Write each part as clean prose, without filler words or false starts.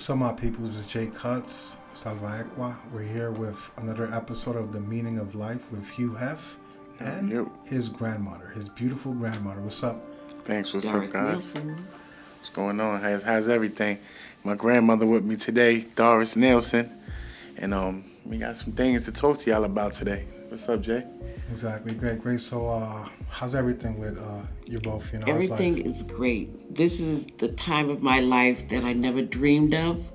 What's up, my peoples? It's Jay Cuttz, Salva Equa. We're here with another episode of The Meaning of Life with Hue Hef and his grandmother, his beautiful grandmother. What's up? Thanks. What's Doris up, guys? Nielsen. What's going on? How's everything? My grandmother with me today, Doris Nielsen, and we got some things to talk to y'all about today. What's up, Jay? Exactly. Great. So, how's everything with you both? You know, Everything is great. This is the time of my life that I never dreamed of,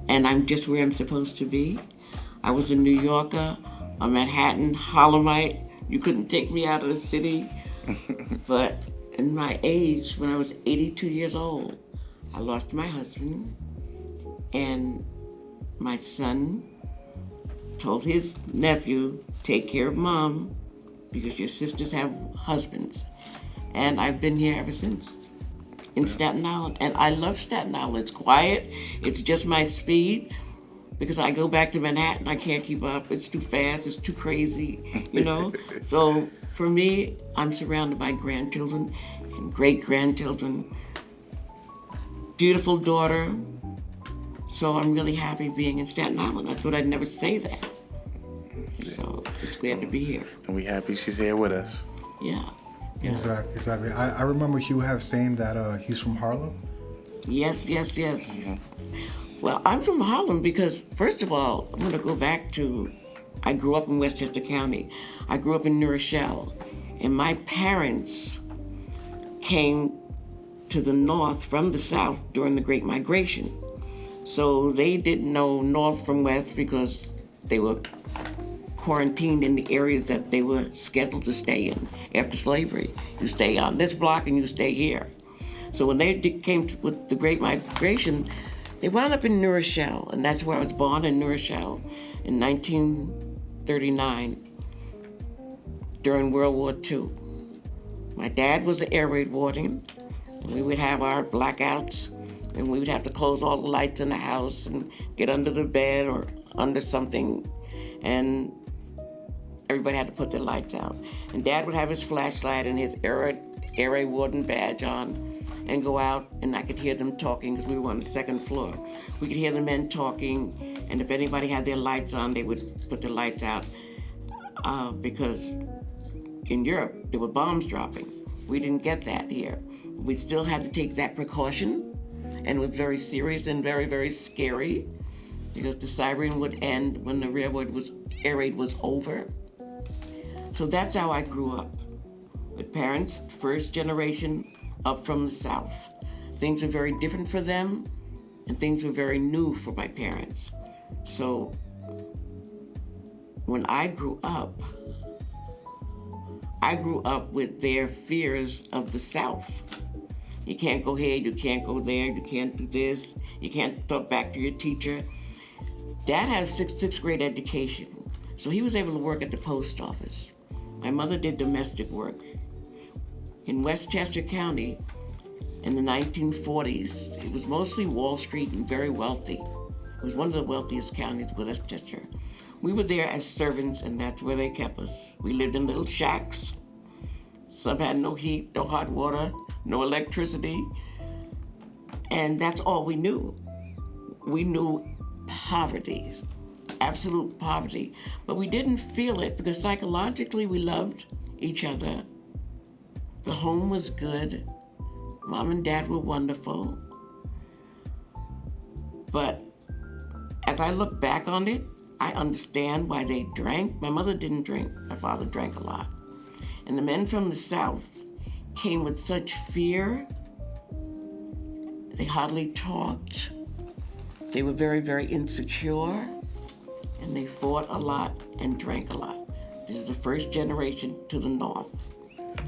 and I'm just where I'm supposed to be. I was a New Yorker, a Manhattan Harlemite. You couldn't take me out of the city. But in my age, when I was 82 years old, I lost my husband, and my son told his nephew, take care of mom because your sisters have husbands. And I've been here ever since in Staten Island. And I love Staten Island. It's quiet. It's just my speed. Because I go back to Manhattan, I can't keep up. It's too fast. It's too crazy, you know? So for me, I'm surrounded by grandchildren and great-grandchildren. Beautiful daughter. So I'm really happy being in Staten Island. I thought I'd never say that. So it's glad to be here. And we happy she's here with us. Yeah. Exactly. I remember Hugh Hef saying that he's from Harlem. Yes. Mm-hmm. Well, I'm from Harlem because, first of all, I'm going to go back to, I grew up in Westchester County. I grew up in New Rochelle. And my parents came to the north from the south during the Great Migration. So they didn't know north from west because they were quarantined in the areas that they were scheduled to stay in after slavery. You stay on this block and you stay here. So when they came with the Great Migration, they wound up in New Rochelle, and that's where I was born, in New Rochelle, in 1939 during World War II. My dad was an air raid warden, and we would have our blackouts, and we would have to close all the lights in the house and get under the bed or under something, and everybody had to put their lights out. And Dad would have his flashlight and his air raid warden badge on and go out, and I could hear them talking because we were on the second floor. We could hear the men talking, and if anybody had their lights on, they would put the lights out because in Europe, there were bombs dropping. We didn't get that here. We still had to take that precaution, and it was very serious and very, very scary because the siren would end when the air raid was over. So that's how I grew up, with parents, first generation, up from the south. Things were very different for them, and things were very new for my parents. So when I grew up with their fears of the South. You can't go here, you can't go there, you can't do this, you can't talk back to your teacher. Dad had a sixth grade education, so he was able to work at the post office. My mother did domestic work. In Westchester County, in the 1940s, it was mostly Wall Street and very wealthy. It was one of the wealthiest counties, Westchester. We were there as servants, and that's where they kept us. We lived in little shacks. Some had no heat, no hot water, no electricity, and that's all we knew. We knew poverty, absolute poverty, but we didn't feel it because psychologically we loved each other. The home was good. Mom and Dad were wonderful. But as I look back on it, I understand why they drank. My mother didn't drink. My father drank a lot. And the men from the South came with such fear. They hardly talked. They were very, very insecure. And they fought a lot and drank a lot. This is the first generation to the North.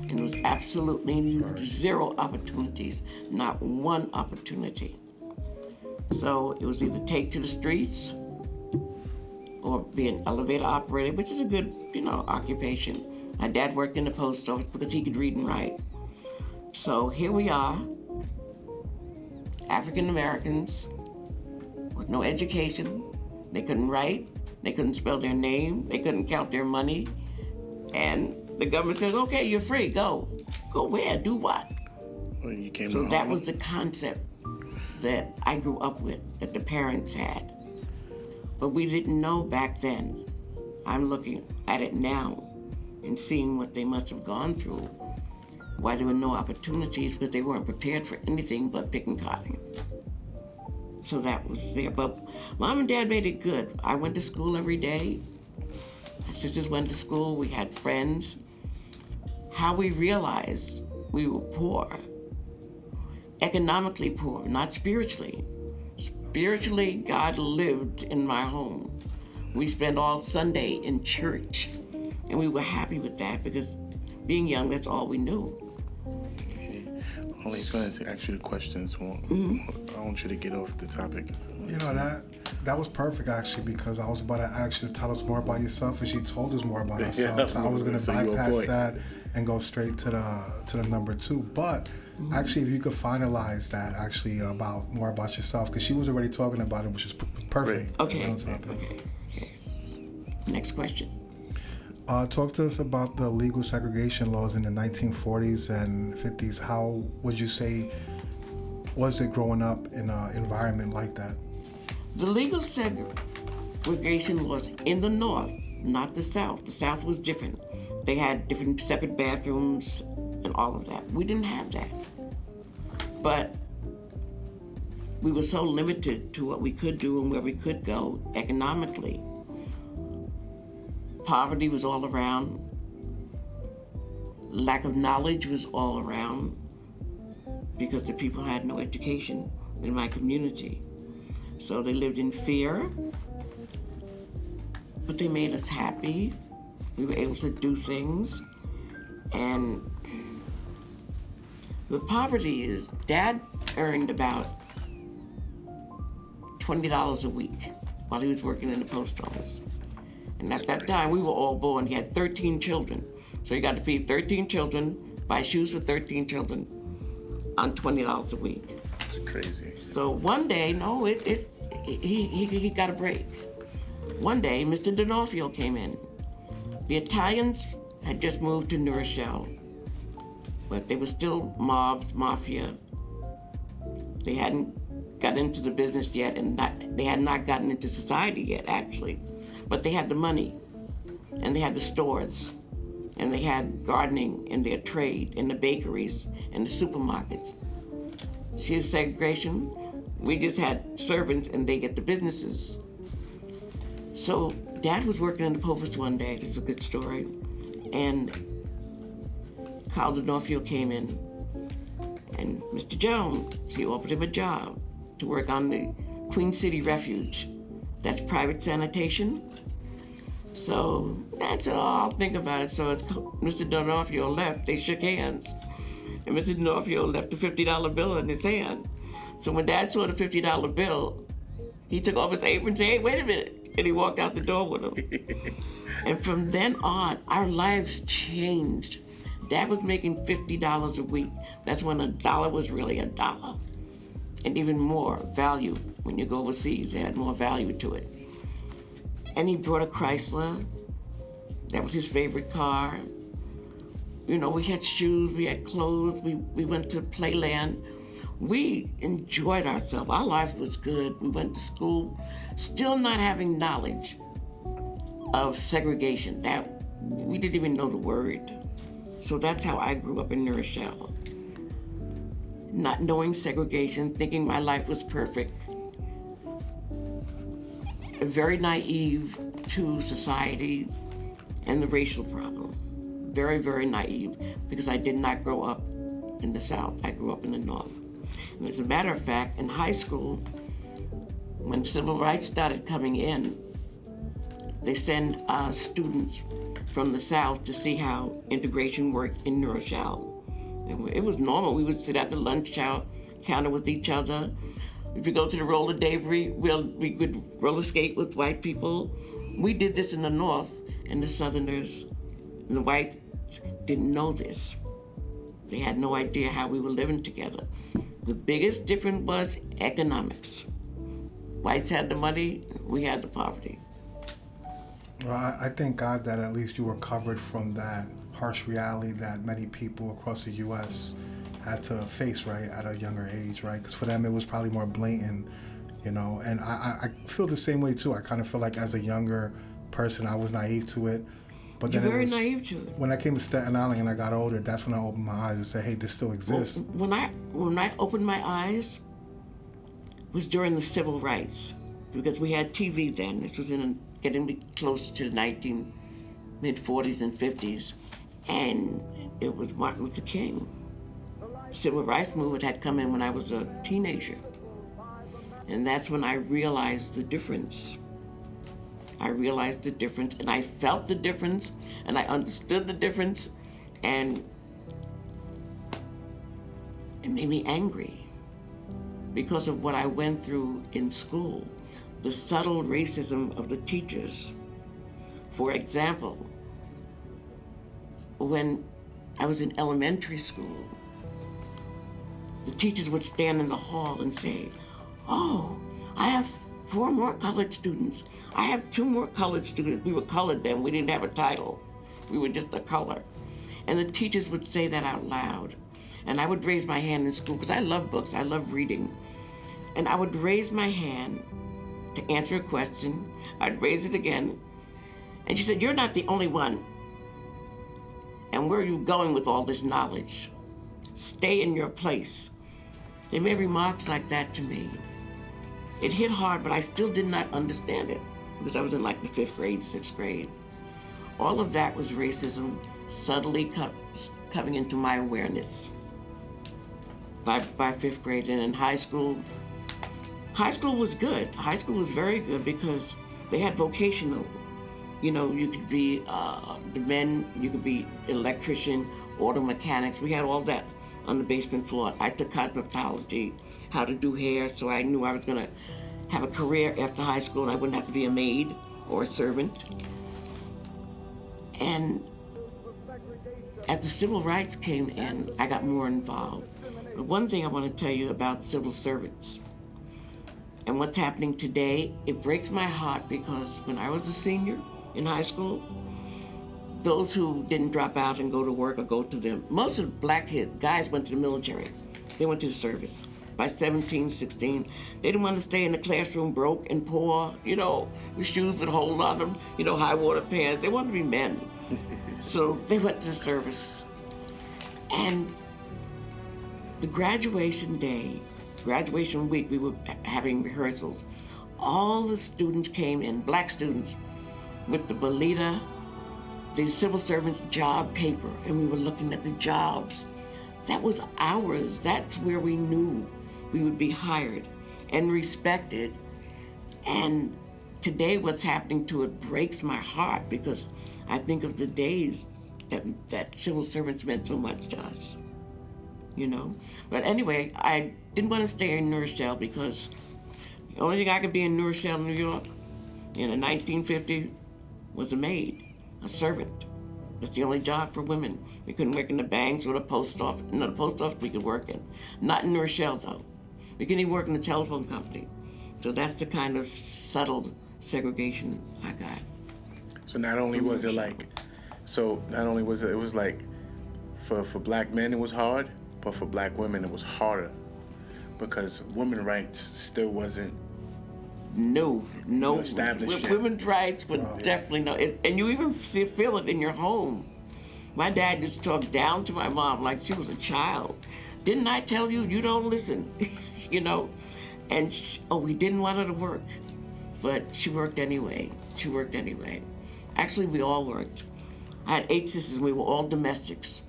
And there was absolutely zero opportunities, not one opportunity. So it was either take to the streets or be an elevator operator, which is a good, occupation. My dad worked in the post office because he could read and write. So here we are, African Americans with no education. They couldn't write, they couldn't spell their name, they couldn't count their money, and the government says, okay, you're free, go. Go where, do what? Well, you came so to that Harlem. was the concept that I grew up with, that the parents had. But we didn't know back then. I'm looking at it now and seeing what they must have gone through, why there were no opportunities, because they weren't prepared for anything but picking cotton. So that was there. But Mom and Dad made it good. I went to school every day. My sisters went to school. We had friends. How we realized we were poor, economically poor, not spiritually. Spiritually, God lived in my home. We spent all Sunday in church, and we were happy with that because being young, that's all we knew. I was going to ask you the questions. I want you to get off the topic. You know, that was perfect, actually, because I was about to ask you to tell us more about yourself, and she told us more about herself. So I was going to bypass that and go straight to the number two. But actually, if you could finalize that, actually, more about yourself, because she was already talking about it, which is perfect. Okay. Next question. Talk to us about the legal segregation laws in the 1940s and 50s. How would you say was it growing up in an environment like that? The legal segregation laws in the North, not the South. The South was different. They had different separate bathrooms and all of that. We didn't have that. But we were so limited to what we could do and where we could go economically. Poverty was all around. Lack of knowledge was all around because the people had no education in my community. So they lived in fear, but they made us happy. We were able to do things. And the poverty is, Dad earned about $20 a week while he was working in the post office. And at that time, we were all born. He had 13 children. So he got to feed 13 children, buy shoes for 13 children on $20 a week. It's crazy. So one day, he got a break. One day, Mr. D'Onofrio came in. The Italians had just moved to New Rochelle, but they were still mobs, mafia. They hadn't got into the business yet, and they had not gotten into society yet, actually. But they had the money, and they had the stores, and they had gardening in their trade, in the bakeries, and the supermarkets. See the segregation? We just had servants, and they get the businesses. So Dad was working in the post one day, this is a good story, and Carl D'Onofrio came in, and Mr. Jones, he offered him a job to work on the Queen City Refuge. That's private sanitation. So that's all, I'll think about it. So as Mr. D'Onofrio left, they shook hands. And Mr. D'Onofrio left a $50 bill in his hand. So when Dad saw the $50 bill, he took off his apron and said, "Hey, wait a minute." And he walked out the door with him. And from then on, our lives changed. Dad was making $50 a week. That's when a dollar was really a dollar. And even more value. When you go overseas, it had more value to it. And he brought a Chrysler. That was his favorite car. You know, we had shoes, we had clothes, we went to Playland. We enjoyed ourselves. Our life was good. We went to school, still not having knowledge of segregation. That we didn't even know the word. So that's how I grew up in New Rochelle. Not knowing segregation, thinking my life was perfect. Very naive to society and the racial problem. Very, very naive, because I did not grow up in the South. I grew up in the North. And as a matter of fact, in high school, when civil rights started coming in, they send students from the South to see how integration worked in New Rochelle. And it was normal. We would sit at the lunch counter with each other. If you go to the roller derby, we would roller skate with white people. We did this in the North, and the Southerners and the whites didn't know this. They had no idea how we were living together. The biggest difference was economics. Whites had the money, we had the poverty. Well, I thank God that at least you were covered from that harsh reality that many people across the U.S. had to face, right, at a younger age, right? Because for them it was probably more blatant, you know. And I feel the same way too. I kind of feel like as a younger person I was naive to it. But You're then very naive to it. When I came to Staten Island and I got older, that's when I opened my eyes and said, hey, this still exists. When I opened my eyes was during the civil rights, because we had TV then. This was getting close to the mid-40s and 50s, and it was Martin Luther King. Civil rights movement had come in when I was a teenager, and that's when I realized the difference. I realized the difference, and I felt the difference, and I understood the difference, and it made me angry because of what I went through in school, the subtle racism of the teachers. For example, when I was in elementary school, the teachers would stand in the hall and say, oh, I have 4 more colored students. I have 2 more colored students. We were colored then. We didn't have a title. We were just a color. And the teachers would say that out loud. And I would raise my hand in school because I love books. I love reading. And I would raise my hand to answer a question. I'd raise it again. And she said, you're not the only one. And where are you going with all this knowledge? Stay in your place. They made remarks like that to me. It hit hard, but I still did not understand it because I was in like the 5th grade, 6th grade. All of that was racism subtly coming into my awareness by 5th grade. And in high school was good. High school was very good because they had vocational. You know, you could be the men, you could be electrician, auto mechanics. We had all that on the basement floor. I took cosmetology, how to do hair, so I knew I was gonna have a career after high school and I wouldn't have to be a maid or a servant. And as the civil rights came in, I got more involved. But one thing I want to tell you about civil servants and what's happening today, it breaks my heart because when I was a senior in high school, those who didn't drop out and go to work or go to them, most of the black guys went to the military. They went to the service. By 17, 16, they didn't want to stay in the classroom broke and poor, you know, with shoes with holes on them, you know, high water pants. They wanted to be men. So they went to the service. And the graduation day, graduation week, we were having rehearsals. All the students came in, black students, with the Bolita, the civil servant's job paper, and we were looking at the jobs. That was ours. That's where we knew we would be hired and respected. And today what's happening to it breaks my heart because I think of the days that civil servants meant so much to us, you know? But anyway, I didn't want to stay in New Rochelle because the only thing I could be in New Rochelle, New York, in 1950 was a maid, a servant. That's the only job for women. We couldn't work in the banks or the post office. No, the post office we could work in. Not in New Rochelle, though. We couldn't even work in the telephone company. So that's the kind of subtle segregation I got. So not only was it like, it was like, for black men it was hard, but for black women it was harder because women's rights still wasn't No. established yet. Women's rights were definitely no. And you even feel it in your home. My dad used to talk down to my mom like she was a child. Didn't I tell you? You don't listen, you know? And we didn't want her to work, but she worked anyway. Actually, we all worked. I had 8 sisters and we were all domestics.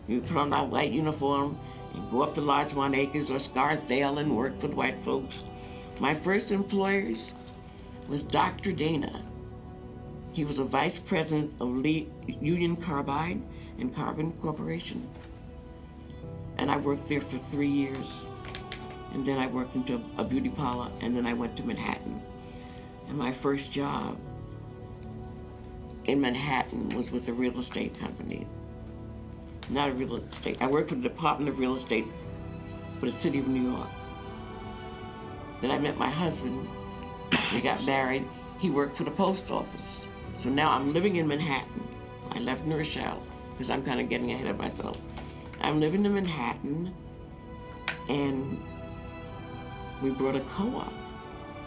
We would put on our white uniform and go up to Larchmont Acres or Scarsdale and work for the white folks. My first employers was Dr. Dana. He was a vice president of Union Carbide and Carbon Corporation. And I worked there for 3 years. And then I worked into a beauty parlor, and then I went to Manhattan. And my first job in Manhattan was with a real estate company. Not a real estate. I worked for the Department of Real Estate for the city of New York. Then I met my husband. We got married. He worked for the post office. So now I'm living in Manhattan. I left New Rochelle because I'm kind of getting ahead of myself. I'm living in Manhattan. And we brought a co-op,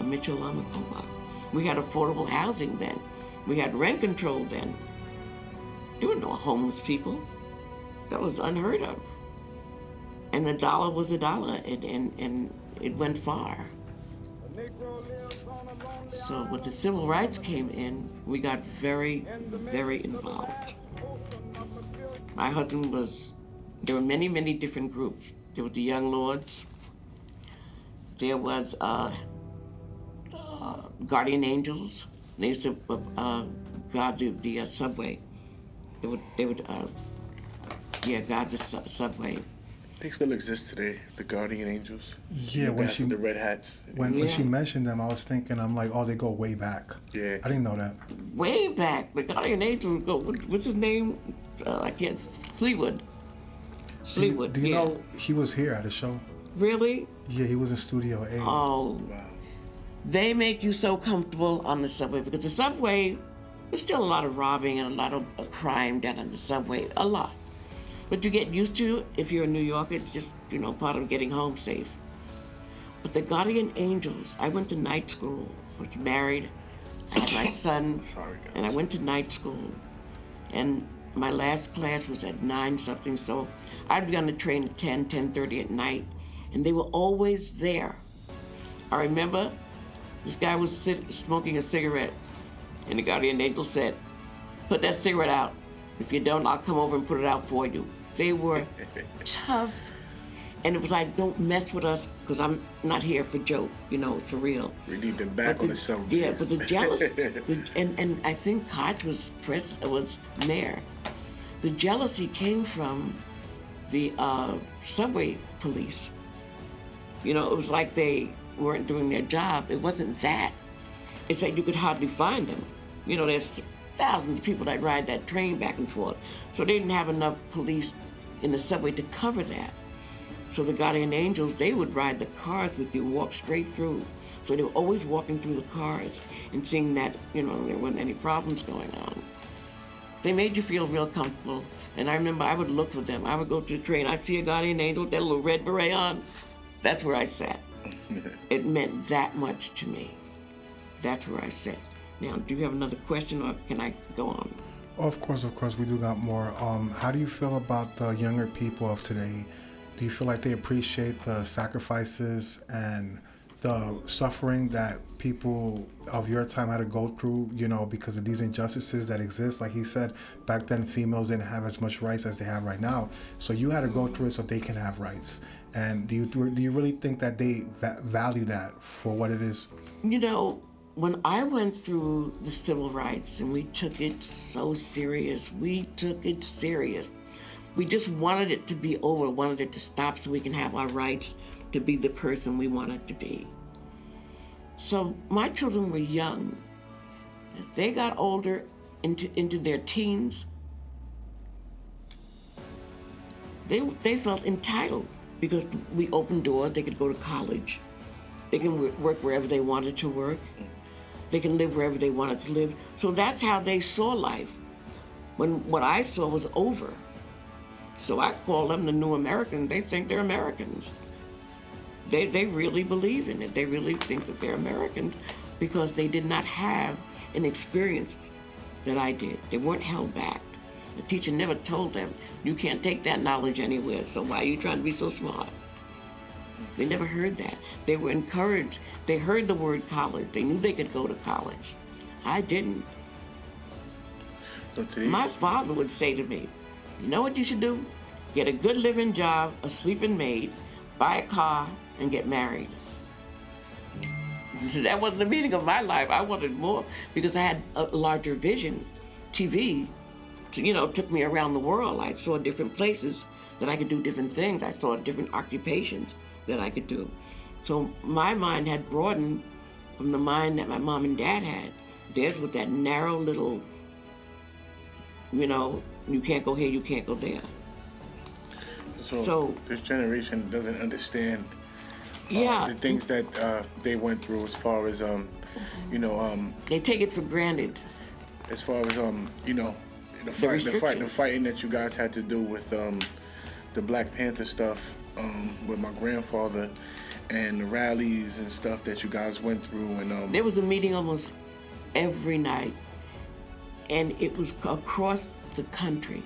a Mitchell-Lama co-op. We had affordable housing then. We had rent control then. There were no homeless people. That was unheard of. And the dollar was a dollar, and it went far. So when the civil rights came in, we got very, very involved. My husband there were many, many different groups. There was the Young Lords. There was Guardian Angels. They used to guard the subway. They would guard the subway. They still exist today, the Guardian Angels. Yeah, when she the red hats. when she mentioned them, I was thinking, I'm like, oh, they go way back. Yeah, I didn't know that. Way back, the Guardian Angels go. What's his name? I can't. Fleetwood. Fleetwood. Do you know he was here at the show? Really? Yeah, he was in Studio A. Oh. Wow. They make you so comfortable on the subway because the subway, there's still a lot of robbing and a lot of crime down on the subway, a lot. But you get used to it. If you're in New York, it's just, part of getting home safe. But the Guardian Angels, I went to night school. I was married. I had my son, and I went to night school. And my last class was at 9-something, so I'd be on the train at 10:30 at night, and they were always there. I remember this guy was smoking a cigarette, and the Guardian Angel said, "Put that cigarette out. If you don't, I'll come over and put it out for you." They were tough, and it was like, don't mess with us, because I'm not here for joke, for real. We need them back on the subway. Yeah, but the jealousy, and I think Koch was mayor. The jealousy came from the subway police. It was like they weren't doing their job. It wasn't that. It's like you could hardly find them. There's thousands of people that ride that train back and forth. So they didn't have enough police in the subway to cover that. So the Guardian Angels, they would ride the cars with you, walk straight through. So they were always walking through the cars and seeing that, there weren't any problems going on. They made you feel real comfortable. And I remember I would look for them. I would go to the train. I see a Guardian Angel with that little red beret on. That's where I sat. It meant that much to me. That's where I sat. Now, do you have another question, or can I go on? Of course, we do got more. How do you feel about the younger people of today? Do you feel like they appreciate the sacrifices and the suffering that people of your time had to go through, because of these injustices that exist? Like he said, back then females didn't have as much rights as they have right now. So you had to go through it so they can have rights. And do you really think that they value that for what it is? When I went through the civil rights, and we took it so serious, we just wanted it to be over, wanted it to stop so we can have our rights to be the person we wanted to be. So my children were young. As they got older, into their teens, they felt entitled because we opened doors. They could go to college. They can work wherever they wanted to work. They can live wherever they wanted to live. So that's how they saw life. When what I saw was over. So I call them the new Americans. They think they're Americans. They really believe in it. They really think that they're Americans because they did not have an experience that I did. They weren't held back. The teacher never told them, you can't take that knowledge anywhere, so why are you trying to be so smart? They never heard that. They were encouraged. They heard the word college. They knew they could go to college. I didn't. My father would say to me, you know what you should do? Get a good living job, a sleeping maid, buy a car, and get married. That wasn't the meaning of my life. I wanted more because I had a larger vision. TV, took me around the world. I saw different places that I could do different things. I saw different occupations that I could do. So my mind had broadened from the mind that my mom and dad had. Theirs with that narrow little, you can't go here, you can't go there. So this generation doesn't understand the things that they went through as far as, they take it for granted. As far as, the fighting that you guys had to do with the Black Panther stuff. with my grandfather and the rallies and stuff that you guys went through. And there was a meeting almost every night, and it was across the country.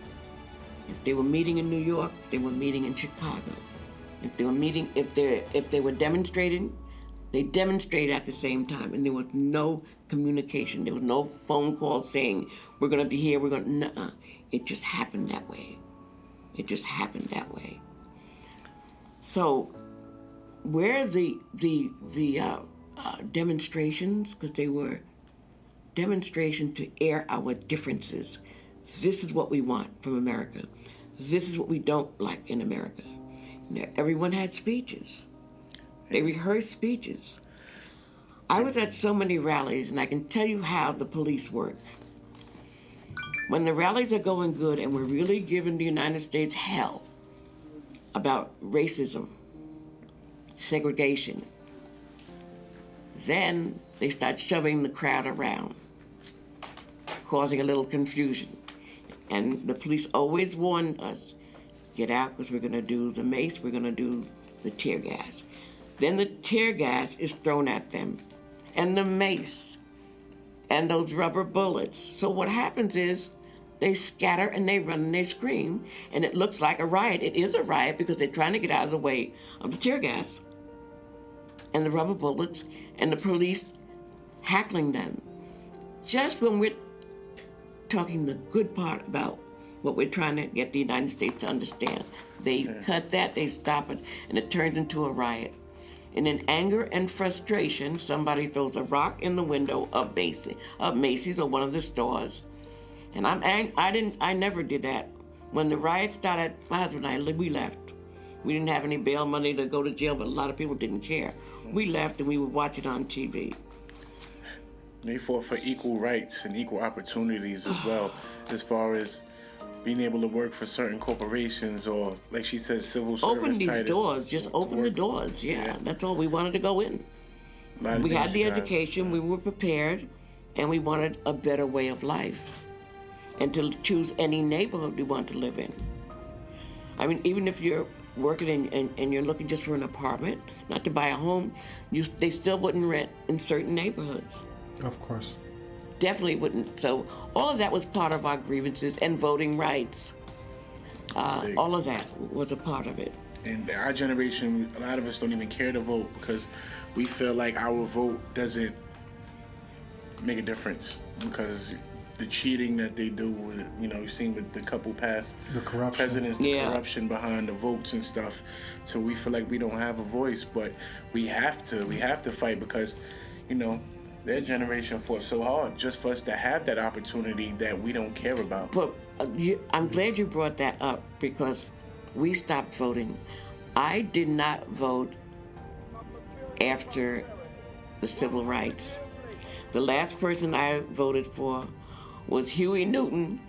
If they were meeting in New York, they were meeting in Chicago. If they were demonstrating, they demonstrated at the same time, and there was no communication. There was no phone call saying, we're going to be here, nuh-uh. It just happened that way. It just happened that way. So where the demonstrations, because they were demonstrations to air our differences. This is what we want from America. This is what we don't like in America. You know, everyone had speeches. They rehearsed speeches. I was at so many rallies, and I can tell you how the police work. When the rallies are going good and we're really giving the United States hell about racism, segregation, then they start shoving the crowd around, causing a little confusion. And the police always warned us, get out because we're going to do the mace, we're going to do the tear gas. Then the tear gas is thrown at them, and the mace, and those rubber bullets. So what happens is they scatter and they run and they scream, and it looks like a riot. It is a riot because they're trying to get out of the way of the tear gas and the rubber bullets and the police hackling them. Just when we're talking the good part about what we're trying to get the United States to understand, they cut that, they stop it, and it turns into a riot. And in anger and frustration, somebody throws a rock in the window of Macy's or one of the stores. And I never did that. When the riot started, my husband and I, we left. We didn't have any bail money to go to jail, but a lot of people didn't care. We left and we would watch it on TV. They fought for equal rights and equal opportunities as well, as far as being able to work for certain corporations or, like she said, civil service. Open these doors, just open the doors, yeah. That's all. We wanted to go in. We had the education, we were prepared, and we wanted a better way of life. And to choose any neighborhood we want to live in. I mean, even if you're working and you're looking just for an apartment, not to buy a home, they still wouldn't rent in certain neighborhoods. Of course. Definitely wouldn't. So all of that was part of our grievances and voting rights. All of that was a part of it. And our generation, a lot of us don't even care to vote because we feel like our vote doesn't make a difference because the cheating that they do, you've seen with the couple past presidents, the corruption behind the votes and stuff. So we feel like we don't have a voice, but we have to fight because, their generation fought so hard just for us to have that opportunity that we don't care about. But I'm glad you brought that up because we stopped voting. I did not vote after the civil rights. The last person I voted for was Huey Newton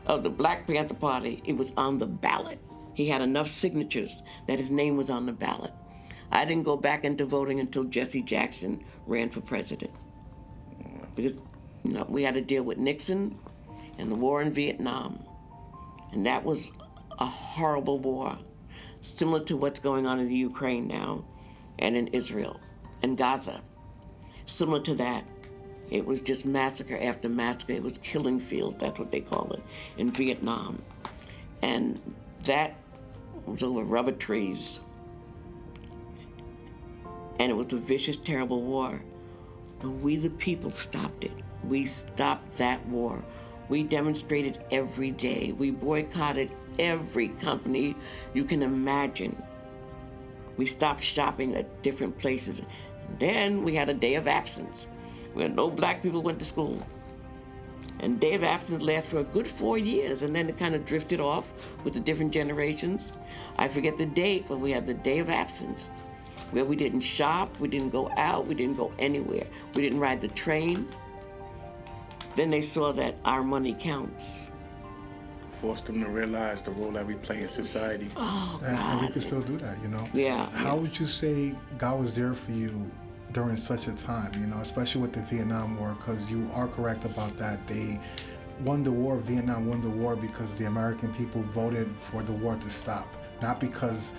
of the Black Panther Party. It was on the ballot. He had enough signatures that his name was on the ballot. I didn't go back into voting until Jesse Jackson ran for president. Because, we had to deal with Nixon and the war in Vietnam. And that was a horrible war, similar to what's going on in the Ukraine now and in Israel and Gaza. Similar to that. It was just massacre after massacre. It was killing fields, that's what they call it, in Vietnam. And that was over rubber trees. And it was a vicious, terrible war. But we, the people, stopped it. We stopped that war. We demonstrated every day. We boycotted every company you can imagine. We stopped shopping at different places. And then we had a day of absence where no black people went to school. And day of absence lasted for a good 4 years, and then it kind of drifted off with the different generations. I forget the date, but we had the day of absence, where we didn't shop, we didn't go out, we didn't go anywhere. We didn't ride the train. Then they saw that our money counts. Forced them to realize the role that we play in society. Oh, God. And we can still do that, Yeah. How would you say God was there for you during such a time, especially with the Vietnam War, because you are correct about that. They won the war, Vietnam won the war because the American people voted for the war to stop, not because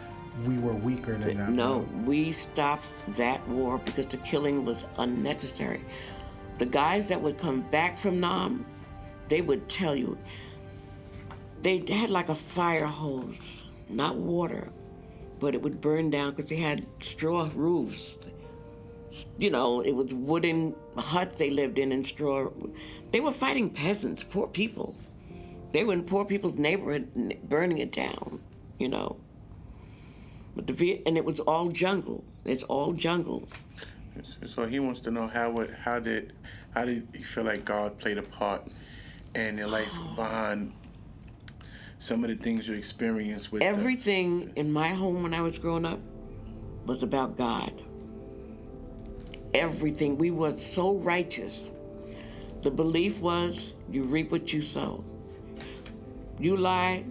we were weaker than that. No, we stopped that war because the killing was unnecessary. The guys that would come back from Nam, they would tell you, they had like a fire hose, not water, but it would burn down because they had straw roofs. You know, it was wooden huts they lived in and straw. They were fighting peasants, poor people. They were in poor people's neighborhood, burning it down, you know. But and it was all jungle. It's all jungle. So he wants to know how did he feel like God played a part in your life behind some of the things you experienced with everything in my home when I was growing up was about God. Everything. We were so righteous. The belief was you reap what you sow. You lie,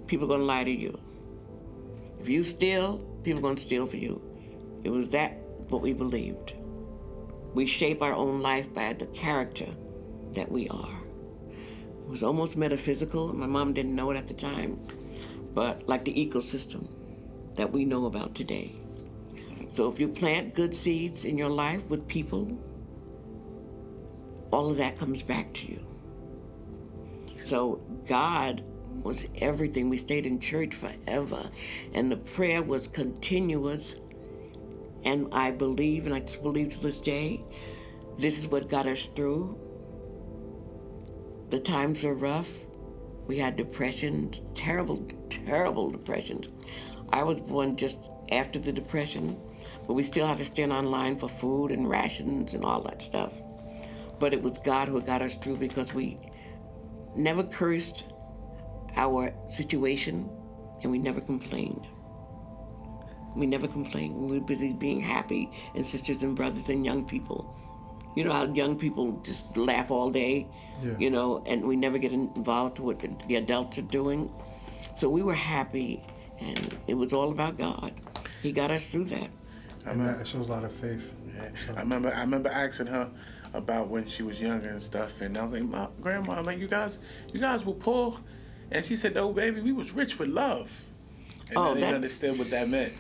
people are gonna lie to you. If you steal, people are gonna steal for you. It was that what we believed. We shape our own life by the character that we are. It was almost metaphysical. My mom didn't know it at the time, but like the ecosystem that we know about today. So if you plant good seeds in your life with people, all of that comes back to you. So God was everything. We stayed in church forever, and the prayer was continuous. And I believe, and I just believe to this day, this is what got us through. The times are rough. We had depressions, terrible, terrible depressions. I was born just after the Depression, but we still had to stand online for food and rations and all that stuff. But it was God who got us through because we never cursed our situation and we never complained. We never complained. We were busy being happy and sisters and brothers and young people. You know how young people just laugh all day, you know, and we never get involved with what the adults are doing. So we were happy, and it was all about God. He got us through that. And that shows a lot of faith. Yeah. So. I remember asking her about when she was younger and stuff, and I was like, Grandma, I'm like, you guys were poor? And she said, no, baby, we was rich with love. And I didn't understand what that meant.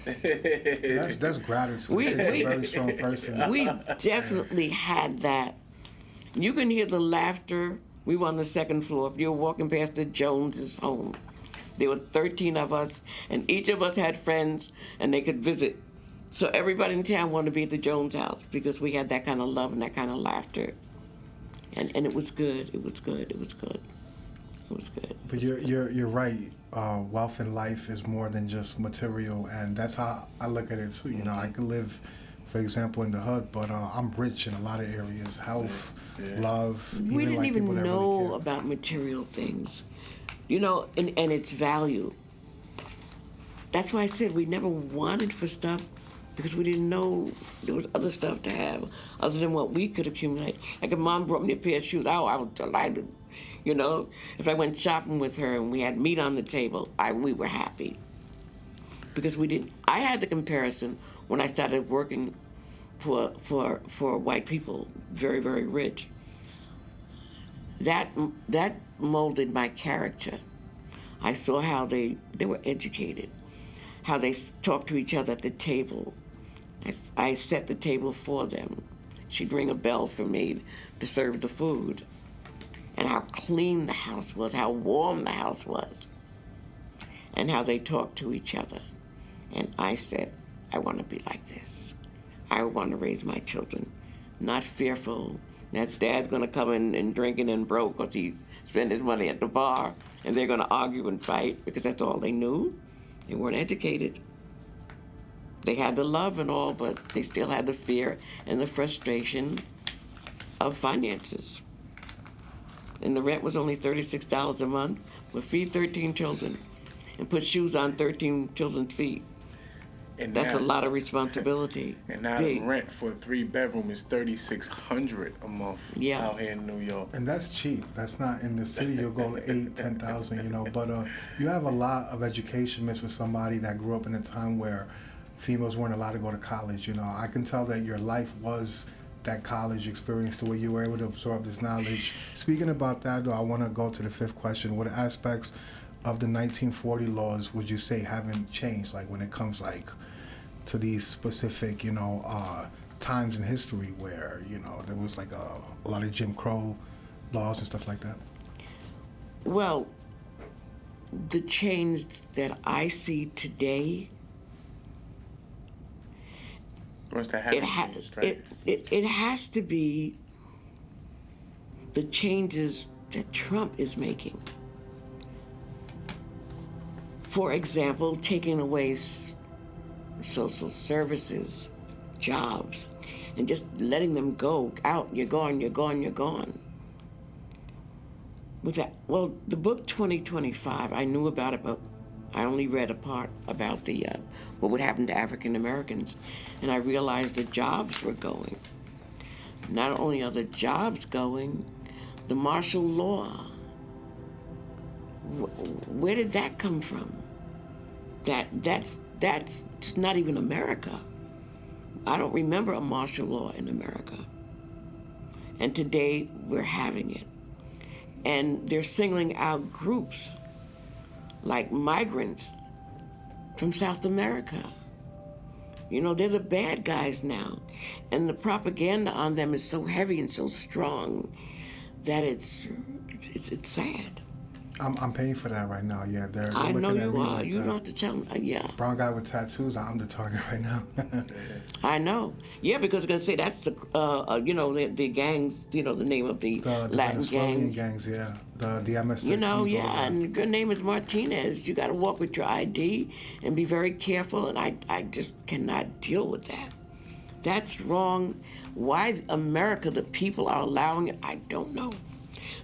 that's gratitude. It takes a very strong person. We definitely had that. You can hear the laughter. We were on the second floor. If you were walking past the Joneses' home, there were 13 of us, and each of us had friends, and they could visit. So everybody in town wanted to be at the Jones house because we had that kind of love and that kind of laughter. And it was good. It was good. It was good. It was good. But you're right. Wealth in life is more than just material, and that's how I look at it too. You know, I could live, for example, in the hood, but I'm rich in a lot of areas: health, love. We didn't even know about material things, you know, and its value. That's why I said we never wanted for stuff because we didn't know there was other stuff to have other than what we could accumulate. Like if Mom brought me a pair of shoes, I was delighted. You know, if I went shopping with her and we had meat on the table, we were happy. Because we didn't. I had the comparison when I started working for white people, very, very rich. That molded my character. I saw how they were educated, how they talked to each other at the table. I set the table for them. She'd ring a bell for me to serve the food. And how clean the house was, how warm the house was, and how they talked to each other. And I said, I want to be like this. I want to raise my children, not fearful that Dad's going to come in and drinking and broke because he spent his money at the bar, and they're going to argue and fight because that's all they knew. They weren't educated. They had the love and all, but they still had the fear and the frustration of finances. And the rent was only $36 a month, but feed 13 children and put shoes on 13 children's feet. And that's a lot of responsibility. And now the rent for a 3-bedroom is $3,600 a month out here in New York. And that's cheap. That's not in the city. You'll go to $8,000-$10,000, you know. But you have a lot of education missed for somebody that grew up in a time where females weren't allowed to go to college. You know, I can tell that your life was that college experience, the way you were able to absorb this knowledge. Speaking about that, though, I want to go to the fifth question. What aspects of the 1940 laws would you say haven't changed? Like when it comes like to these specific, times in history where, there was like a lot of Jim Crow laws and stuff like that? Well, the change that I see today, What's that changed, right? it has to be the changes that Trump is making. For example, taking away social services, jobs, and just letting them go out. You're gone, you're gone, you're gone. With that, well, the book 2025, I knew about it, but I only read a part about the what would happen to African Americans, and I realized the jobs were going. Not only are the jobs going, the martial law. Where did that come from? That's not even America. I don't remember a martial law in America. And today we're having it. And they're singling out groups like migrants from South America. They're the bad guys now. And the propaganda on them is so heavy and so strong that it's sad. I'm paying for that right now. Yeah, they're I know looking at you me are. like You that. don't have to tell me. Yeah. Brown guy with tattoos. I'm the target right now. I know. Yeah, because they're gonna say that's the the gangs. The name of the Latin Venezuelan gangs. yeah. The MS-13s. all Yeah, that. and your name is Martinez. You got to walk with your ID and be very careful. And I just cannot deal with that. That's wrong. Why America, the people are allowing it, I don't know.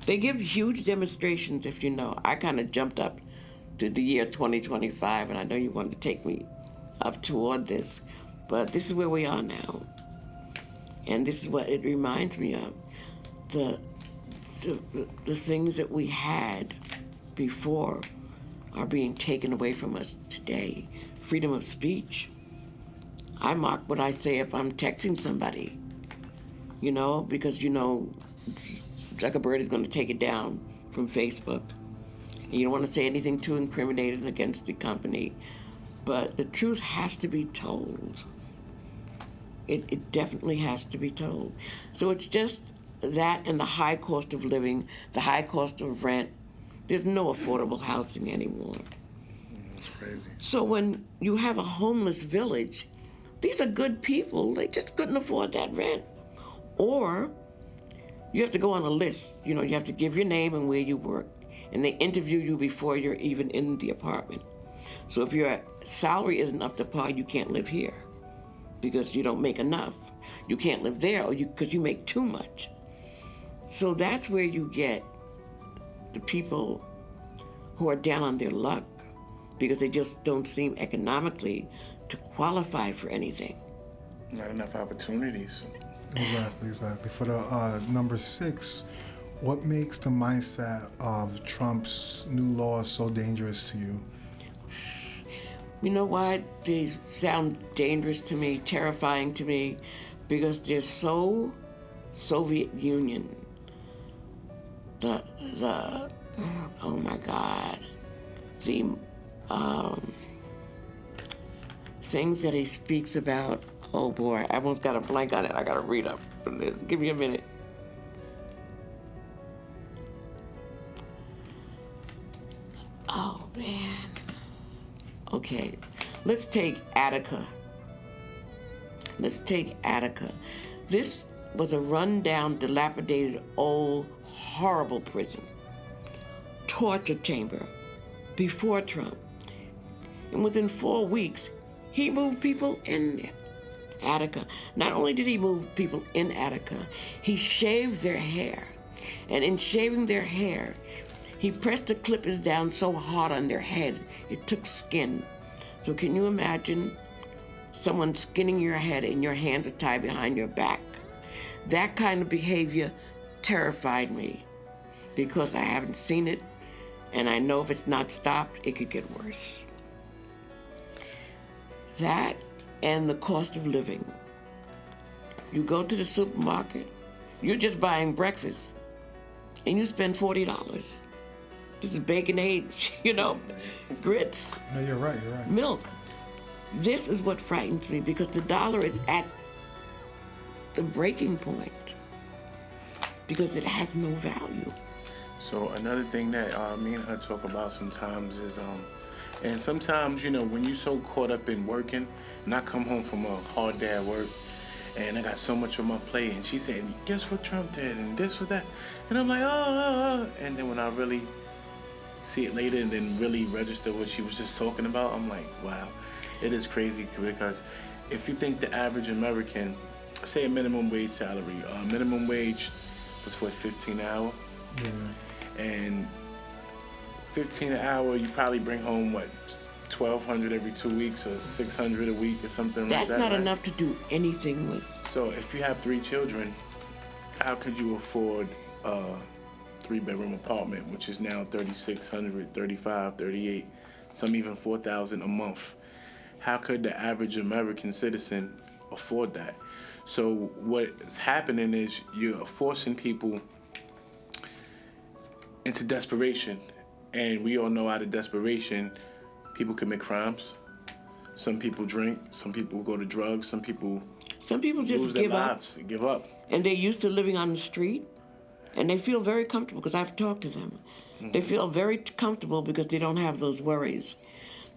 They give huge demonstrations, if you know. I kind of jumped up to the year 2025, and I know you wanted to take me up toward this, but this is where we are now. And this is what it reminds me of. The things that we had before are being taken away from us today. Freedom of speech. I mark what I say if I'm texting somebody, because Zuckerberg is going to take it down from Facebook. And you don't want to say anything too incriminating against the company, but the truth has to be told. It definitely has to be told. So it's just that and the high cost of living, the high cost of rent. There's no affordable housing anymore. That's crazy. So when you have a homeless village, these are good people. They just couldn't afford that rent. Or you have to go on a list. You have to give your name and where you work. And they interview you before you're even in the apartment. So if your salary isn't up to par, you can't live here because you don't make enough. You can't live there because you make too much. So that's where you get the people who are down on their luck because they just don't seem economically to qualify for anything. Not enough opportunities. Exactly. For the number 6, what makes the mindset of Trump's new laws so dangerous to you? You know why they sound dangerous to me, terrifying to me? Because they're so Soviet Union. Oh my God, the things that he speaks about. Oh boy, I almost got a blank on it. I got to read up for this. Give me a minute. Oh man. Okay, let's take Attica. This was a run-down, dilapidated, old, horrible prison. Torture chamber before Trump. And within 4 weeks, he moved people in there. Attica. Not only did he move people in Attica, he shaved their hair. And in shaving their hair, he pressed the clippers down so hard on their head, it took skin. So can you imagine someone skinning your head and your hands are tied behind your back? That kind of behavior terrified me because I haven't seen it, and I know if it's not stopped, it could get worse. That and the cost of living. You go to the supermarket, you're just buying breakfast, and you spend $40. This is bacon, eggs, grits, No, you're right. You're right. milk. This is what frightens me because the dollar is at the breaking point because it has no value. So another thing that me and her talk about sometimes is, and sometimes, when you're so caught up in working, and I come home from a hard day at work, and I got so much on my plate, and she said, guess what Trump did, and this or that, and I'm like, oh, and then when I really see it later and then really register what she was just talking about, I'm like, wow, it is crazy because if you think the average American, say a minimum wage salary, minimum wage was for 15 an hour, and 15 an hour, you probably bring home what, $1,200 every 2 weeks or $600 a week or something like that. That's not right? enough to do anything with. So if you have 3 children, how could you afford a 3-bedroom apartment, which is now $3,600, $3,500, $3,800, some even $4,000 a month? How could the average American citizen afford that? So what's happening is you're forcing people into desperation, and we all know out of desperation, people commit crimes. Some people drink, some people go to drugs, some people just lose their give up. lives, give up. And they're used to living on the street, and they feel very comfortable because I've talked to them. Mm-hmm. They feel very comfortable because they don't have those worries.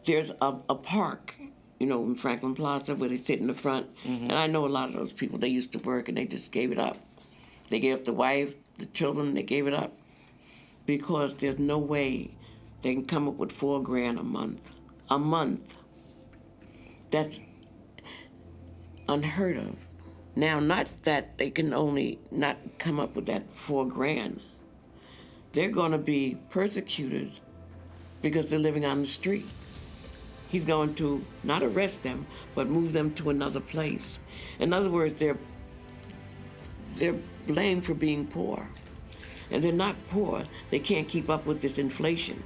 There's a park, in Franklin Plaza where they sit in the front, and I know a lot of those people. They used to work and they just gave it up. They gave up the wife, the children, they gave it up because there's no way they can come up with $4,000 a month. A month. That's unheard of. Now, not that they can only not come up with that $4,000. They're going to be persecuted because they're living on the street. He's going to not arrest them, but move them to another place. In other words, they're blamed for being poor. And they're not poor. They can't keep up with this inflation.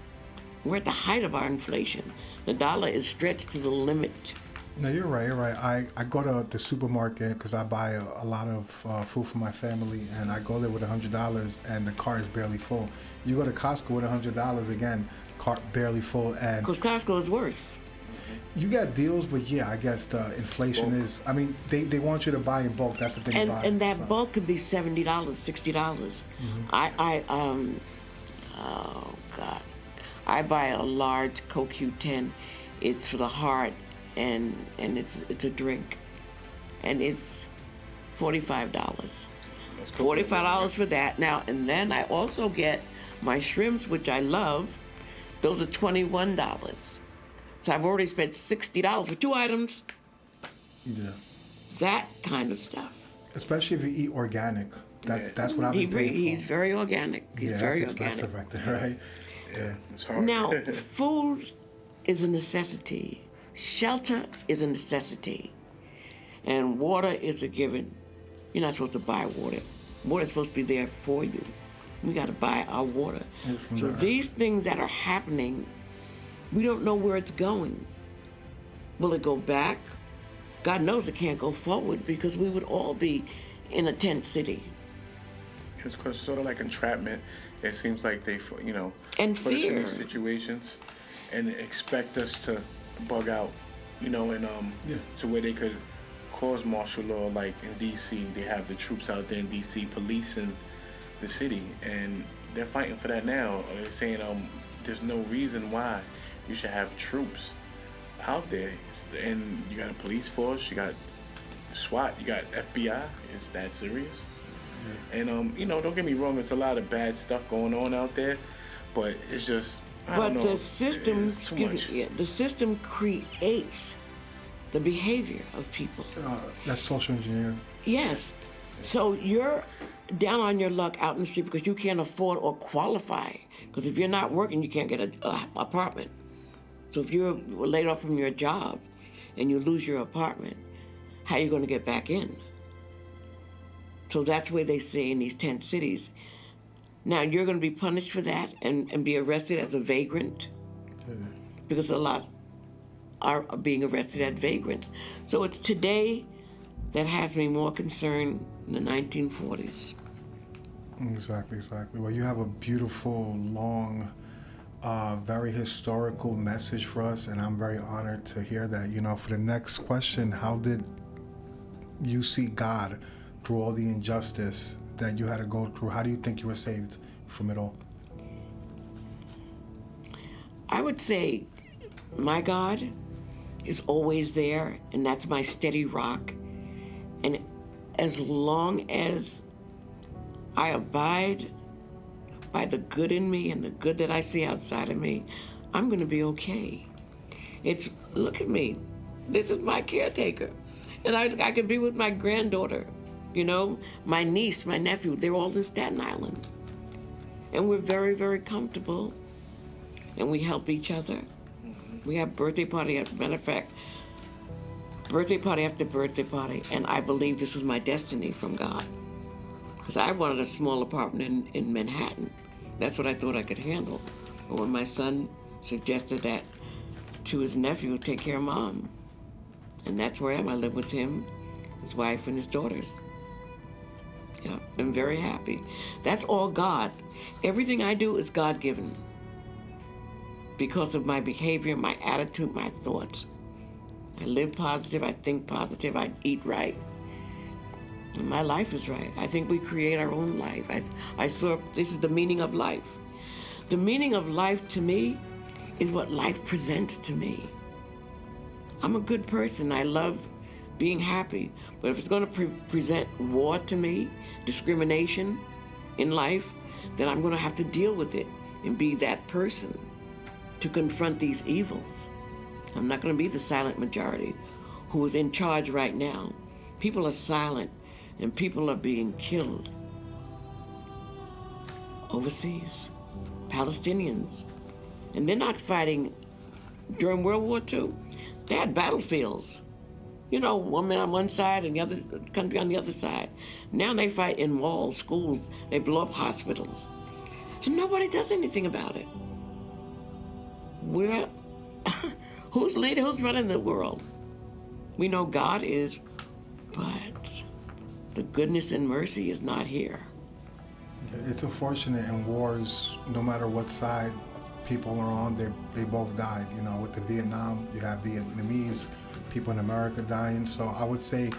We're at the height of our inflation. The dollar is stretched to the limit. No, you're right. You're right. I go to the supermarket because I buy a lot of food for my family, and I go there with $100, and the car is barely full. You go to Costco with $100, again, car barely full, and because Costco is worse. You got deals, but yeah, I guess the inflation is. I mean, they want you to buy in bulk. That's the thing about it. And that bulk could be $70, $60. Oh God, I buy a large CoQ10. It's for the heart, and it's a drink, and it's $45. $45 for that. Now, and then I also get my shrimps, which I love. Those are $21. So I've already spent $60 for 2 items. Yeah. That kind of stuff. Especially if you eat organic. That's what I've been paying for. He's very organic. He's very that's expensive organic. right there, right? Yeah, it's hard. Now, food is a necessity. Shelter is a necessity. And water is a given. You're not supposed to buy water. Water's supposed to be there for you. We got to buy our water. So these things that are happening, we don't know where it's going. Will it go back? God knows it can't go forward because we would all be in a tent city. It's sort of like entrapment. It seems like they, And put us in fear. these situations and expect us to bug out, and to where they could cause martial law. Like in D.C., they have the troops out there in D.C. policing the city, and they're fighting for that now. They're saying there's no reason why you should have troops out there, and you got a police force, you got SWAT, you got FBI. Is that serious? Yeah. And don't get me wrong, there's a lot of bad stuff going on out there, but it's just I don't know. The system, the system creates the behavior of people. That's social engineering. Yes. So you're down on your luck out in the street because you can't afford or qualify. Because if you're not working, you can't get an apartment. So if you're laid off from your job and you lose your apartment, how are you going to get back in? So that's where they say in these tent cities. Now you're going to be punished for that and be arrested as a vagrant, because a lot are being arrested as vagrants. So it's today that has me more concerned than the 1940s. Exactly. Well, you have a beautiful, long a very historical message for us, and I'm very honored to hear that. For the next question, how did you see God through all the injustice that you had to go through? How do you think you were saved from it all? I would say my God is always there, and that's my steady rock. And as long as I abide by the good in me and the good that I see outside of me, I'm going to be okay. Look at me. This is my caretaker. And I can be with my granddaughter, my niece, my nephew. They're all in Staten Island. And we're very, very comfortable. And we help each other. We have birthday party, as a matter of fact, birthday party after birthday party. And I believe this was my destiny from God. Because I wanted a small apartment in Manhattan. That's what I thought I could handle. But when my son suggested that to his nephew, take care of Mom. And that's where I am. I live with him, his wife, and his daughters. Yeah, I'm very happy. That's all God. Everything I do is God-given. Because of my behavior, my attitude, my thoughts. I live positive, I think positive, I eat right. And my life is right. I think we create our own life. I saw this is the meaning of life. The meaning of life to me is what life presents to me. I'm a good person. I love being happy. But if it's going to present war to me, discrimination in life, then I'm going to have to deal with it and be that person to confront these evils. I'm not going to be the silent majority who is in charge right now. People are silent and people are being killed overseas, Palestinians. And they're not fighting during World War II. They had battlefields. One man on one side and the other country on the other side. Now they fight in malls, schools, they blow up hospitals. And nobody does anything about it. Who's leading, who's running the world? We know God is, but the goodness and mercy is not here. It's unfortunate in wars, no matter what side people are on, they both died. With the Vietnam, you have Vietnamese people in America dying. So I would say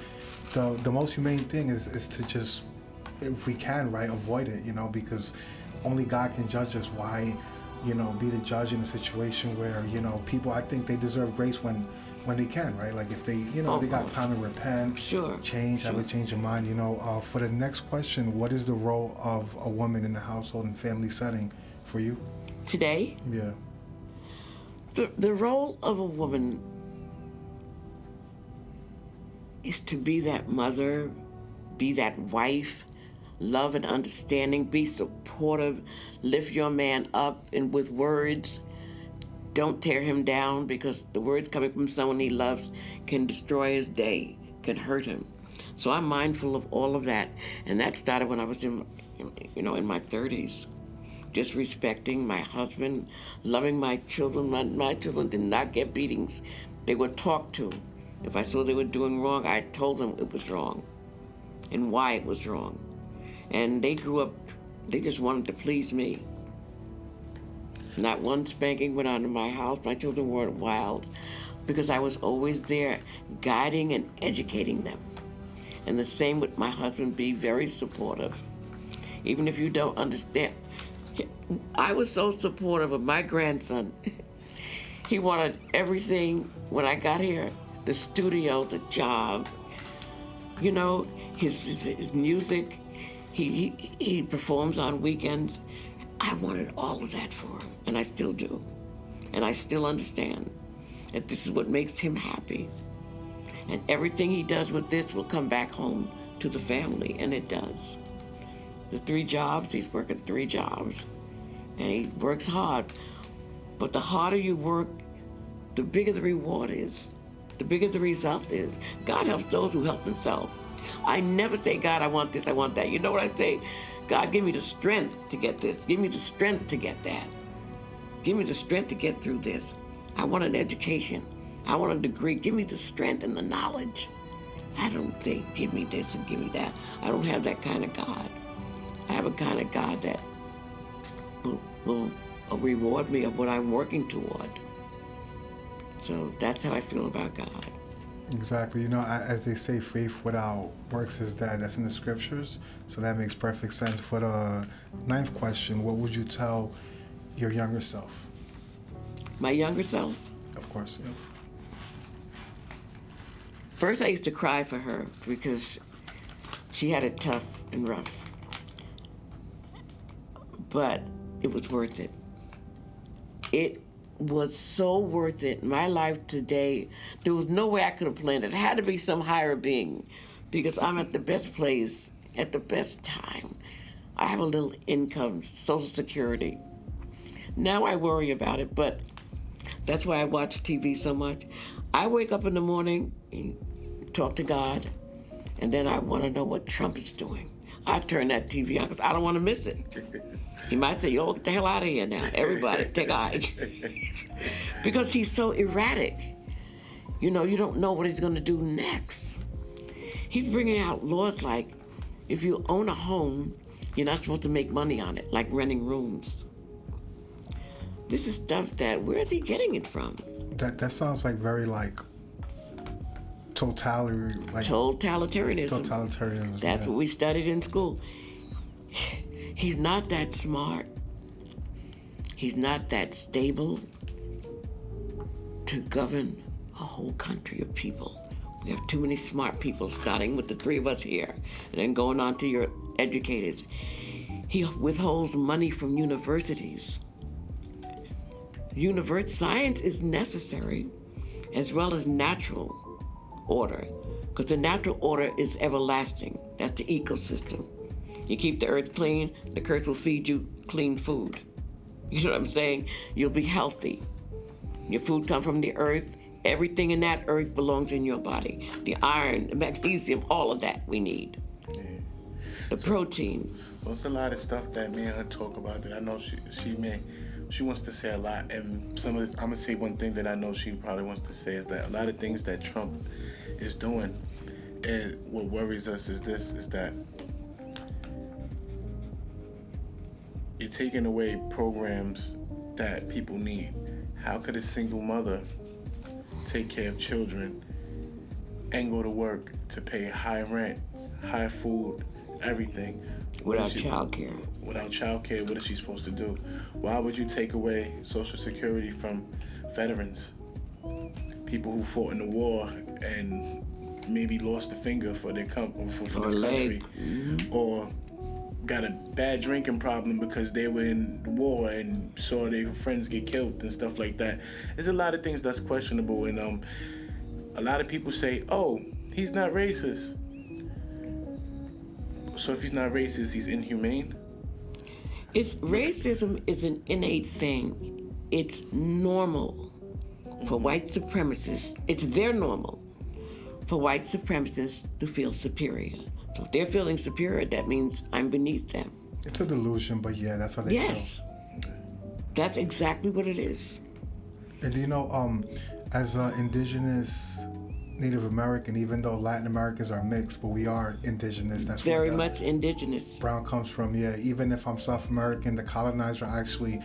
the most humane thing is to just, if we can, right, avoid it, because only God can judge us. Why, be the judge in a situation where, people, I think they deserve grace when they can, right? Like if they, they got time to repent, change, have a change of mind, For the next question, what is the role of a woman in the household and family setting for you? Today? Yeah. The role of a woman is to be that mother, be that wife, love and understanding, be supportive, lift your man up and with words. Don't tear him down, because the words coming from someone he loves can destroy his day, can hurt him. So I'm mindful of all of that. And that started when I was in my 30s. Just respecting my husband, loving my children. My children did not get beatings. They were talked to. If I saw they were doing wrong, I told them it was wrong and why it was wrong. And they grew up, they just wanted to please me. Not one spanking went on in my house. My children weren't wild because I was always there guiding and educating them. And the same with my husband, be very supportive. Even if you don't understand. I was so supportive of my grandson. He wanted everything when I got here, the studio, the job, his music. He performs on weekends. I wanted all of that for him, and I still do. And I still understand that this is what makes him happy. And everything he does with this will come back home to the family, and it does. The 3 jobs, he's working 3 jobs, and he works hard. But the harder you work, the bigger the reward is, the bigger the result is. God helps those who help themselves. I never say, God, I want this, I want that. You know what I say? God, give me the strength to get this. Give me the strength to get that. Give me the strength to get through this. I want an education. I want a degree. Give me the strength and the knowledge. I don't say, give me this and give me that. I don't have that kind of God. I have a kind of God that will reward me of what I'm working toward. So that's how I feel about God. Exactly. You know, as they say, faith without works is dead. That's in the scriptures. So that makes perfect sense. For the 9th question, what would you tell your younger self? My younger self? Of course, yeah. First, I used to cry for her because she had it tough and rough. But it was worth it. It was so worth it. My life today, there was no way I could have planned it. It had to be some higher being, because I'm at the best place at the best time. I have a little income, Social Security. Now I worry about it, but that's why I watch TV so much. I wake up in the morning and talk to God, and then I want to know what Trump is doing. I turn that TV on because I don't want to miss it. He might say, yo, get the hell out of here now. Everybody, take a hike. Because he's so erratic. You know, you don't know what he's going to do next. He's bringing out laws like, if you own a home, you're not supposed to make money on it, like renting rooms. This is stuff that, where is he getting it from? That sounds like very like totalitarianism. That's what we studied in school. He's not that smart. He's not that stable to govern a whole country of people. We have too many smart people, starting with the 3 of us here, and then going on to your educators. He withholds money from universities. Science is necessary, as well as natural order, because the natural order is everlasting. That's the ecosystem. You keep the earth clean, the earth will feed you clean food. You know what I'm saying? You'll be healthy. Your food comes from the earth. Everything in that earth belongs in your body. The iron, the magnesium, all of that we need. Yeah. The protein. Well, it's a lot of stuff that me and her talk about that I know she wants to say a lot. And I'm gonna say one thing that I know she probably wants to say is that a lot of things that Trump is doing, and what worries us is that you're taking away programs that people need. How could a single mother take care of children and go to work to pay high rent, high food, everything? Without child care. Without child care, what is she supposed to do? Why would you take away Social Security from veterans? People who fought in the war and maybe lost a finger for their for this country. Mm-hmm. Or got a bad drinking problem because they were in the war and saw their friends get killed and stuff like that. There's a lot of things that's questionable, and a lot of people say, oh, he's not racist. So if he's not racist, he's inhumane? Racism is an innate thing. It's normal for white supremacists. It's their normal for white supremacists to feel superior. So if they're feeling superior, that means I'm beneath them. It's a delusion, but yeah, that's how they feel. Yes. That's exactly what it is. And you know, as indigenous Native American, even though Latin Americans are mixed, but we are indigenous. That's very much indigenous. Brown comes from, yeah. Even if I'm South American, the colonizer actually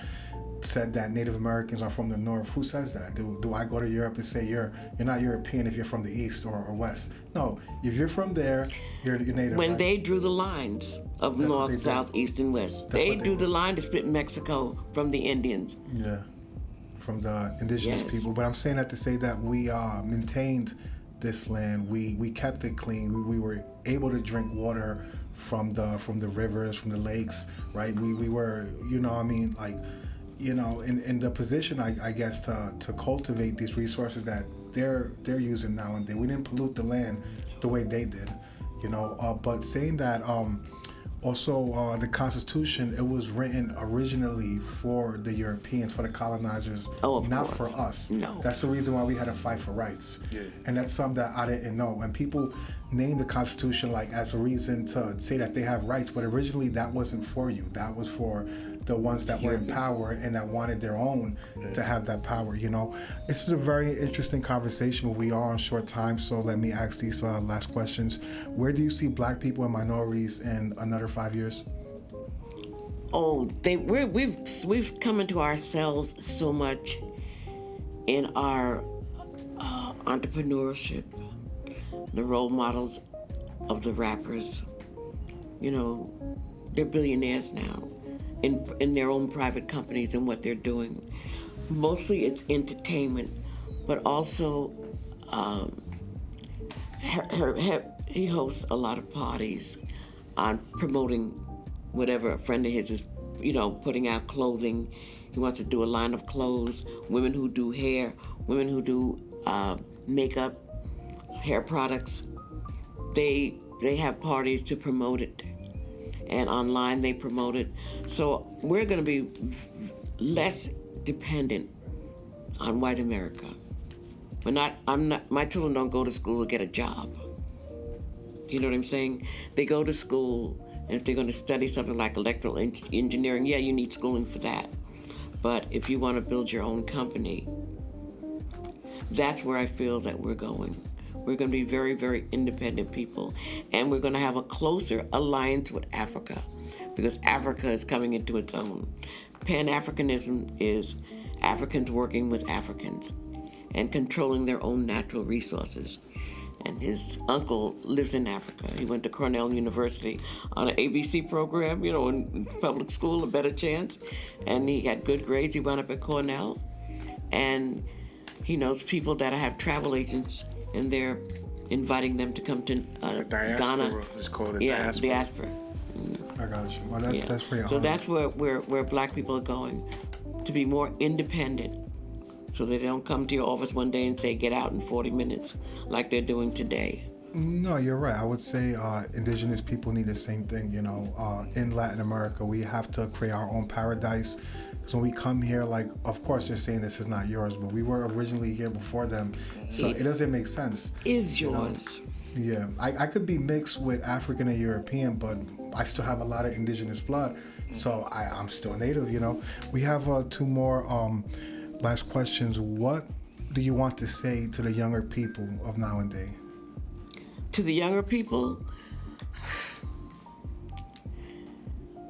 said that Native Americans are from the north. Who says that? Do I go to Europe and say you're not European if you're from the east or west? No, if you're from there, you're Native. When right? they drew the lines of north, south, east, and west, they drew the line to split Mexico from the Indians. Yeah, from the indigenous people. But I'm saying that to say that we maintained this land. We kept it clean. We were able to drink water from the rivers, from the lakes, right? We were, you know, I mean, like, you know, in the position, I guess, to cultivate these resources that they're using now and then. We didn't pollute the land the way they did, you know. But saying that, also the Constitution, it was written originally for the Europeans, for the colonizers, not for us. No. That's the reason why we had to fight for rights. Yeah. And that's something that I didn't know. And people name the Constitution like as a reason to say that they have rights, but originally that wasn't for you. That was for the ones that were in power and that wanted their own to have that power, you know. This is a very interesting conversation, but we are on short time, so let me ask these last questions. Where do you see Black people and minorities in another 5 years? Oh, we've come into ourselves so much in our entrepreneurship, the role models of the rappers. You know, they're billionaires now in their own private companies and what they're doing. Mostly it's entertainment, but also he hosts a lot of parties on promoting whatever a friend of his is, putting out clothing. He wants to do a line of clothes, women who do hair, women who do makeup, hair products. They have parties to promote it, and online they promote it. So we're going to be less dependent on white America. My children don't go to school to get a job. You know what I'm saying? They go to school, and if they're going to study something like electrical engineering, yeah, you need schooling for that. But if you want to build your own company, that's where I feel that we're going. We're going to be very, very independent people. And we're going to have a closer alliance with Africa, because Africa is coming into its own. Pan-Africanism is Africans working with Africans and controlling their own natural resources. And his uncle lives in Africa. He went to Cornell University on an ABC program, in public school, a better chance. And he had good grades. He wound up at Cornell. And he knows people that have travel agents, and they're inviting them to come to Ghana. It's called a diaspora. Diaspora. I got you. Well, that's pretty. So that's where black people are going, to be more independent, so they don't come to your office one day and say, get out in 40 minutes, like they're doing today. No, you're right. I would say indigenous people need the same thing. In Latin America, we have to create our own paradise. So when we come here, like, of course you're saying this is not yours, but we were originally here before them. So it doesn't make sense. Is yours. Yeah, I could be mixed with African and European, but I still have a lot of indigenous blood. So I'm still native, We have two more last questions. What do you want to say to the younger people of nowadays? To the younger people,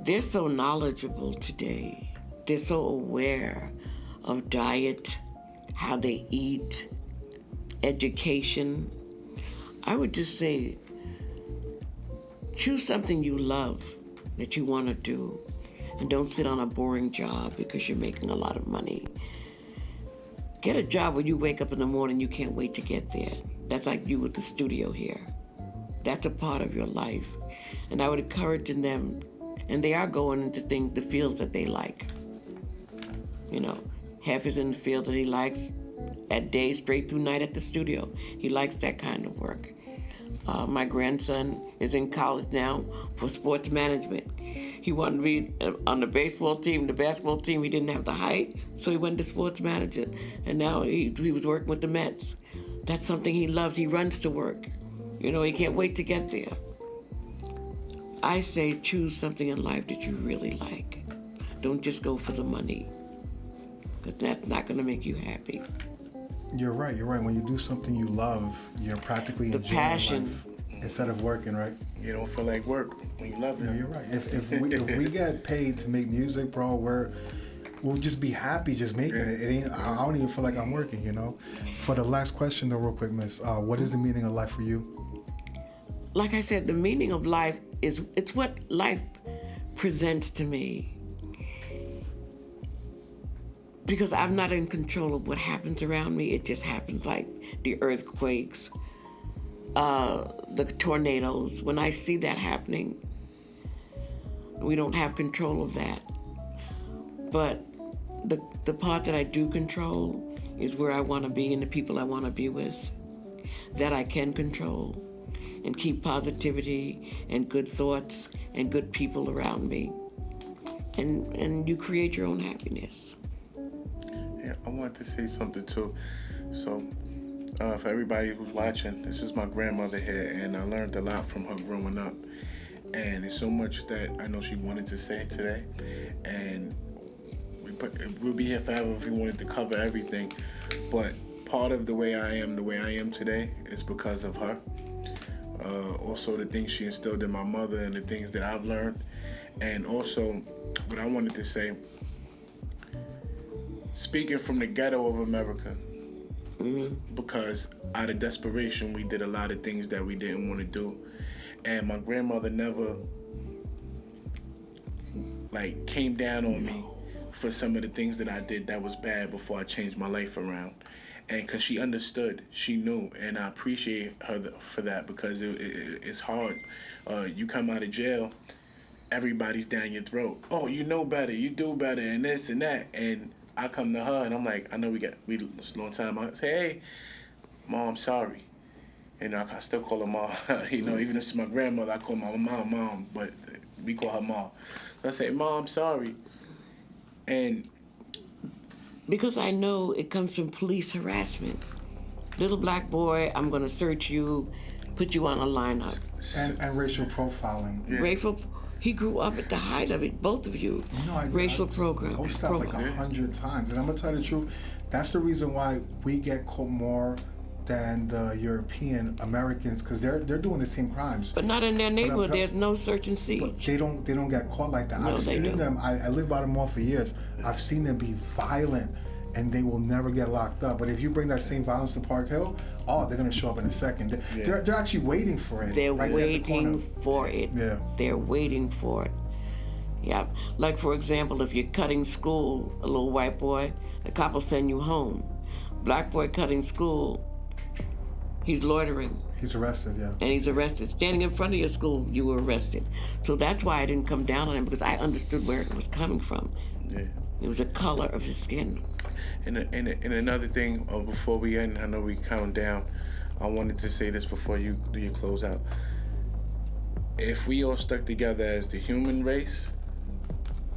they're so knowledgeable today. They're so aware of diet, how they eat, education. I would just say, choose something you love that you want to do, and don't sit on a boring job because you're making a lot of money. Get a job where you wake up in the morning, you can't wait to get there. That's like you with the studio here. That's a part of your life. And I would encourage them, and they are going into the fields that they like. Hef is in the field that he likes at day, straight through night at the studio. He likes that kind of work. My grandson is in college now for sports management. He wanted to be on the baseball team, the basketball team. He didn't have the height, so he went to sports manager. And now he was working with the Mets. That's something he loves. He runs to work. He can't wait to get there. I say choose something in life that you really like. Don't just go for the money, because that's not going to make you happy. You're right. When you do something you love, you're practically the enjoying passion life instead of working, right? You don't feel like work when you love it. No, you're right. If we get paid to make music, bro, we'll just be happy just making it. It ain't. I don't even feel like I'm working. For the last question, though, real quick, Miss, what is the meaning of life for you? Like I said, the meaning of life it's what life presents to me. Because I'm not in control of what happens around me. It just happens, like the earthquakes, the tornadoes. When I see that happening, we don't have control of that. But the part that I do control is where I want to be and the people I want to be with. That I can control and keep positivity and good thoughts and good people around me. And you create your own happiness. Yeah, I want to say something too. So, for everybody who's watching, this is my grandmother here, and I learned a lot from her growing up. And it's so much that I know she wanted to say today. And we'll be here forever if we wanted to cover everything. But part of the way I am today is because of her. also the things she instilled in my mother and the things that I've learned. And also, what I wanted to say, speaking from the ghetto of America, because out of desperation, we did a lot of things that we didn't want to do. And my grandmother never, like, came down on me for some of the things that I did that was bad before I changed my life around. And because she understood, she knew, and I appreciate her for that, because it's hard. You come out of jail, everybody's down your throat. Oh, you know better, you do better, and this and that. And I come to her, and I'm like, I know we it's a long time. I say, hey, Mom, I'm sorry. You know, I still call her Mom. You know, even if it's my grandmother, I call my Mom, but we call her Mom. So I say, Mom, I'm sorry. And because I know it comes from police harassment. Little black boy, I'm gonna search you, put you on a lineup. And racial profiling. Yeah. He grew up at the height of it, both of you. Racial program. I was stopped like 100 times. And I'm gonna tell you the truth, that's the reason why we get caught more than the European Americans, because they're doing the same crimes. But not in their neighborhood. There's no search and siege. But they don't get caught like that. No, I've seen them. I lived by the mall for years. I've seen them be violent, and they will never get locked up. But if you bring that same violence to Park Hill, they're gonna show up in a second. They're actually waiting for it. They're waiting for it. Yeah. They're waiting for it. Yeah. Like, for example, if you're cutting school, a little white boy, the cop will send you home. Black boy cutting school, he's loitering. He's arrested, yeah. And he's arrested. Standing in front of your school, you were arrested. So that's why I didn't come down on him, because I understood where it was coming from. Yeah. It was the color of his skin. And another thing, before we end, I know we count down, I wanted to say this before you do your close out. If we all stuck together as the human race,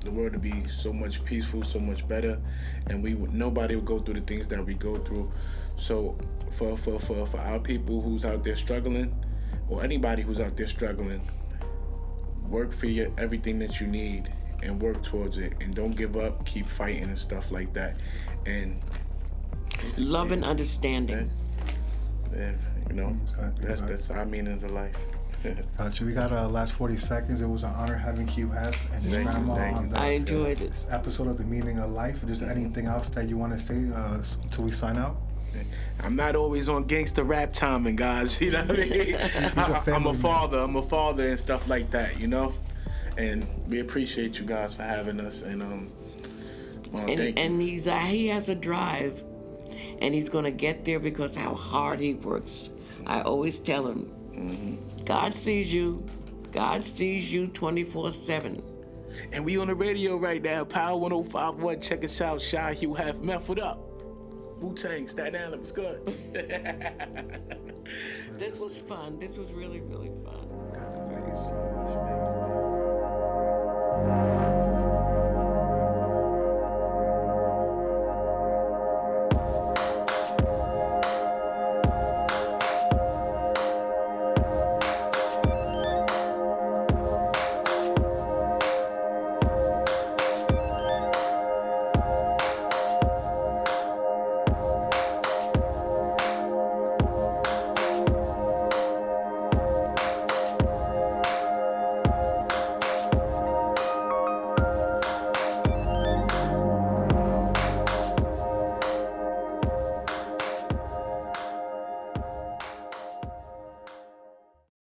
the world would be so much peaceful, so much better, and nobody would go through the things that we go through. So for our people who's out there struggling, or anybody who's out there struggling, work for everything that you need and work towards it, and don't give up, keep fighting and stuff like that. And love and understanding. And you know, that's our meanings of life. Gotcha. We got last 40 seconds. It was an honor having Hue Hef and his grandma on I enjoyed it. This episode of The Meaning of Life. Is there anything else that you want to say until we sign out? I'm not always on gangster rap timing, guys. You know what I mean? I'm a father and stuff like that, you know? And we appreciate you guys for having us. And thank you. He has a drive, and he's going to get there because how hard he works. I always tell him, God sees you. God sees you 24/7. And we on the radio right now, Power 105.1. Check us out. Shy Hue Hef. Meth it up. Wu-Tang, Staten Island was good. This was fun. This was really, really fun. Thank you so much, man.